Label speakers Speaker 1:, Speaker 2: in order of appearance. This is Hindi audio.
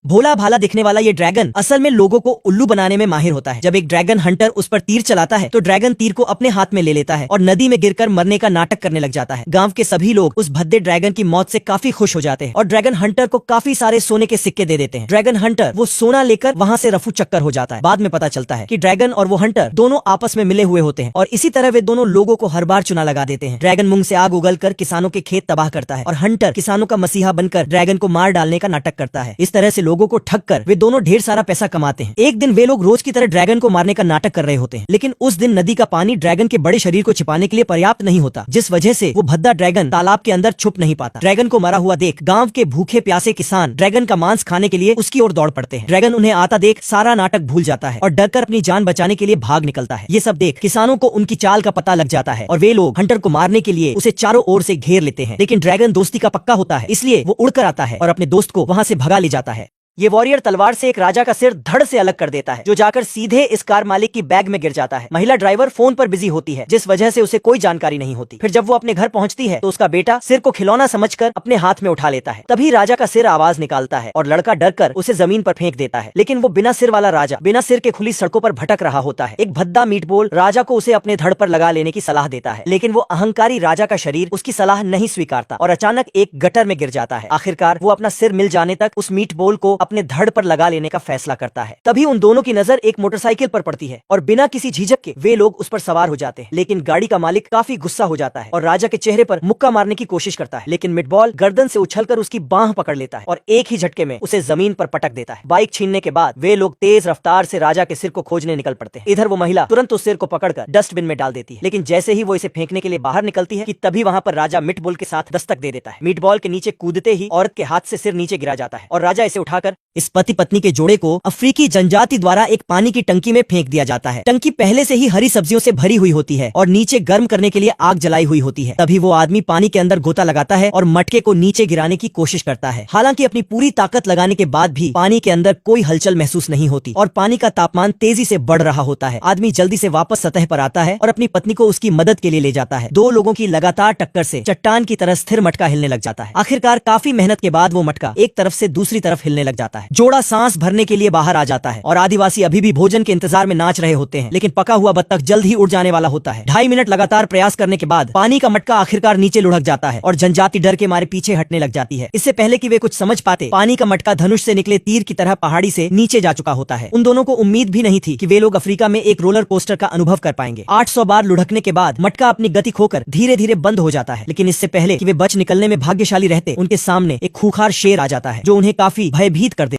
Speaker 1: भोला भाला दिखने वाला ये ड्रैगन असल में लोगों को उल्लू बनाने में माहिर होता है। जब एक ड्रैगन हंटर उस पर तीर चलाता है तो ड्रैगन तीर को अपने हाथ में ले लेता है और नदी में गिरकर मरने का नाटक करने लग जाता है। गांव के सभी लोग उस भद्दे ड्रैगन की मौत से काफी खुश हो जाते हैं और ड्रैगन हंटर को काफी सारे सोने के सिक्के दे देते हैं। ड्रैगन हंटर वो सोना लेकर वहाँ से रफू चक्कर हो जाता है। बाद में पता चलता है कि ड्रैगन और वो हंटर दोनों आपस में मिले हुए होते हैं और इसी तरह वे दोनों लोगों को हर बार चुना लगा देते हैं। ड्रैगन मुंह से आग उगल कर किसानों के खेत तबाह करता है और हंटर किसानों का मसीहा बनकर ड्रैगन को मार डालने का नाटक करता है। इस तरह से लोगों को ठग कर वे दोनों ढेर सारा पैसा कमाते हैं। एक दिन वे लोग रोज की तरह ड्रैगन को मारने का नाटक कर रहे होते हैं, लेकिन उस दिन नदी का पानी ड्रैगन के बड़े शरीर को छिपाने के लिए पर्याप्त नहीं होता, जिस वजह से वो भद्दा ड्रैगन तालाब के अंदर छुप नहीं पाता। ड्रैगन को मरा हुआ देख गांव के भूखे प्यासे किसान ड्रैगन का मांस खाने के लिए उसकी ओर दौड़ पड़ते हैं। ड्रैगन उन्हें आता देख सारा नाटक भूल जाता है और डरकर अपनी जान बचाने के लिए भाग निकलता है। ये सब देख किसानों को उनकी चाल का पता लग जाता है और वे लोग हंटर को मारने के लिए उसे चारों ओर से घेर लेते हैं। लेकिन ड्रैगन दोस्ती का पक्का होता है, इसलिए वो उड़कर आता है और अपने दोस्त को वहां से भगा ले जाता है। ये वॉरियर तलवार से एक राजा का सिर धड़ से अलग कर देता है, जो जाकर सीधे इस कार मालिक की बैग में गिर जाता है। महिला ड्राइवर फोन पर बिजी होती है, जिस वजह से उसे कोई जानकारी नहीं होती। फिर जब वो अपने घर पहुंचती है तो उसका बेटा सिर को खिलौना समझकर अपने हाथ में उठा लेता है। तभी राजा का सिर आवाज निकालता है और लड़का डरकर उसे जमीन पर फेंक देता है। लेकिन वो बिना सिर वाला राजा बिना सिर के खुली सड़कों पर भटक रहा होता है। एक भद्दा मीटबॉल राजा को उसे अपने धड़ पर लगा लेने की सलाह देता है, लेकिन वो अहंकारी राजा का शरीर उसकी सलाह नहीं स्वीकारता और अचानक एक गटर में गिर जाता है। आखिरकार वो अपना सिर मिल जाने तक उस मीटबॉल को अपने धड़ पर लगा लेने का फैसला करता है। तभी उन दोनों की नजर एक मोटरसाइकिल पर पड़ती है और बिना किसी झिझक के वे लोग उस पर सवार हो जाते हैं। लेकिन गाड़ी का मालिक काफी गुस्सा हो जाता है और राजा के चेहरे पर मुक्का मारने की कोशिश करता है, लेकिन मिटबॉल गर्दन से उछलकर उसकी बांह पकड़ लेता है और एक ही झटके में उसे जमीन पर पटक देता है। बाइक छीनने के बाद वे लोग तेज रफ्तार से राजा के सिर को खोजने निकल पड़ते हैं। इधर वो महिला तुरंत उस सिर को पकड़कर डस्टबिन में डाल देती है, लेकिन जैसे ही वो इसे फेंकने के लिए बाहर निकलती है कि तभी वहां पर राजा मीटबॉल के साथ दस्तक दे देता है। मीटबॉल के नीचे कूदते ही औरत के हाथ से सिर नीचे गिरा जाता है और राजा इसे उठाकर इस पति पत्नी के जोड़े को अफ्रीकी जनजाति द्वारा एक पानी की टंकी में फेंक दिया जाता है। टंकी पहले से ही हरी सब्जियों से भरी हुई होती है और नीचे गर्म करने के लिए आग जलाई हुई होती है। तभी वो आदमी पानी के अंदर गोता लगाता है और मटके को नीचे गिराने की कोशिश करता है। हालांकि अपनी पूरी ताकत लगाने के बाद भी पानी के अंदर कोई हलचल महसूस नहीं होती और पानी का तापमान तेजी से बढ़ रहा होता है। आदमी जल्दी से वापस सतह पर आता है और अपनी पत्नी को उसकी मदद के लिए ले जाता है। दो लोगों की लगातार टक्कर से चट्टान की तरह स्थिर मटका हिलने लग जाता है। आखिरकार काफी मेहनत के बाद वो मटका एक तरफ से दूसरी तरफ हिलने लग जाता है। जोड़ा सांस भरने के लिए बाहर आ जाता है और आदिवासी अभी भी भोजन के इंतजार में नाच रहे होते हैं, लेकिन पका हुआ बत्तख जल्द ही उड़ जाने वाला होता है। 2.5 मिनट लगातार प्रयास करने के बाद पानी का मटका आखिरकार नीचे लुढ़क जाता है और जनजाति डर के मारे पीछे हटने लग जाती है। इससे पहले कि वे कुछ समझ पाते, पानी का मटका धनुष से निकले तीर की तरह पहाड़ी से नीचे जा चुका होता है। उन दोनों को उम्मीद भी नहीं थी कि वे लोग अफ्रीका में एक रोलर कोस्टर का अनुभव कर पाएंगे। 800 बार लुढ़कने के बाद मटका अपनी गति खोकर धीरे धीरे बंद हो जाता है, लेकिन इससे पहले कि वे बच निकलने में भाग्यशाली रहते, उनके सामने एक खूंखार शेर आ जाता है जो उन्हें काफी भयभीत कर देता है।